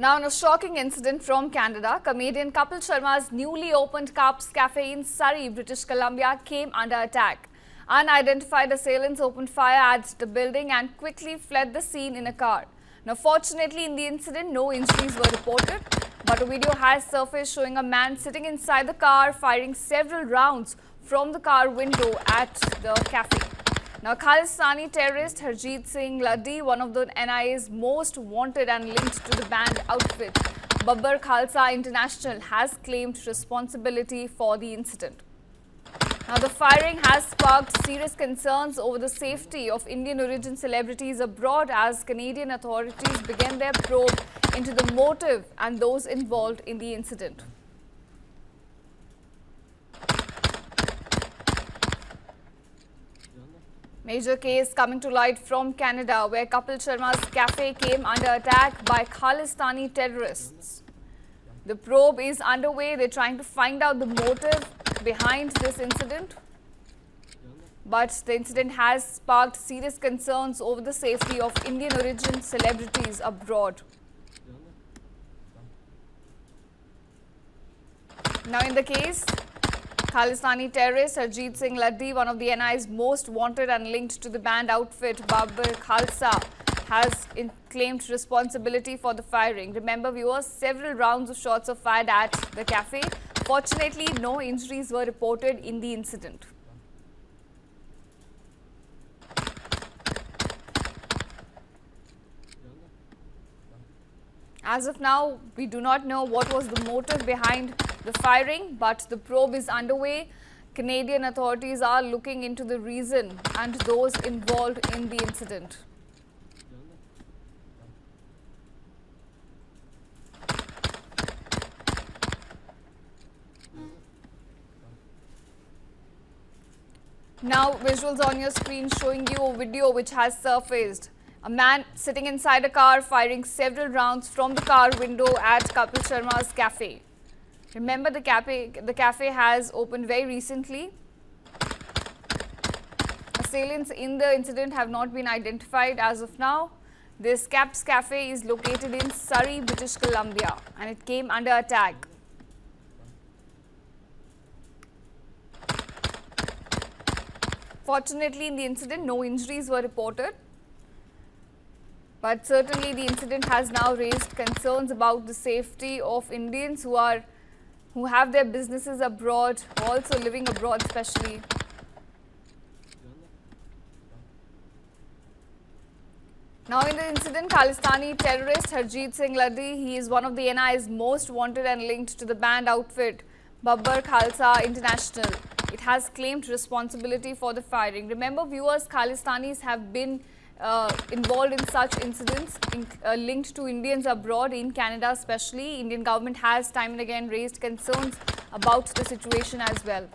Now, in a shocking incident from Canada, comedian Kapil Sharma's newly opened Carps Cafe in Surrey, British Columbia came under attack. Unidentified assailants opened fire at the building and quickly fled the scene in a car. Now, fortunately, in the incident, no injuries were reported, but a video has surfaced showing a man sitting inside the car firing several rounds from the car window at the cafe. Now, Khalistani terrorist Harjeet Singh Laddi, one of the NIA's most wanted and linked to the banned outfit, Babbar Khalsa International, has claimed responsibility for the incident. Now, the firing has sparked serious concerns over the safety of Indian origin celebrities abroad as Canadian authorities began their probe into the motive and those involved in the incident. Major case coming to light from Canada, where Kapil Sharma's cafe came under attack by Khalistani terrorists. The probe is underway. They're trying to find out the motive behind this incident. But the incident has sparked serious concerns over the safety of Indian origin celebrities abroad. Now, in the case, Khalistani terrorist Harjeet Singh Laddi, one of the NIA's most wanted and linked to the banned outfit Babbar Khalsa, has claimed responsibility for the firing. Remember, viewers, several rounds of shots were fired at the cafe. Fortunately, no injuries were reported in the incident. As of now, we do not know what was the motive behind the firing, but the probe is underway. Canadian authorities are looking into the reason and those involved in the incident. Now, visuals on your screen showing you a video which has surfaced. A man sitting inside a car firing several rounds from the car window at Kapil Sharma's cafe. Remember, the cafe has opened very recently. Assailants in the incident have not been identified as of now. This Carps Cafe is located in Surrey, British Columbia, and it came under attack. Fortunately, in the incident, no injuries were reported. But certainly, the incident has now raised concerns about the safety of Indians who have their businesses abroad, also living abroad especially. Now, in the incident, Khalistani terrorist Harjeet Singh Laddi, he is one of the NIA's most wanted and linked to the banned outfit Babbar Khalsa International. It has claimed responsibility for the firing. Remember, viewers, Khalistanis have been involved in such incidents linked to Indians abroad, in Canada especially. Indian government has time and again raised concerns about the situation as well.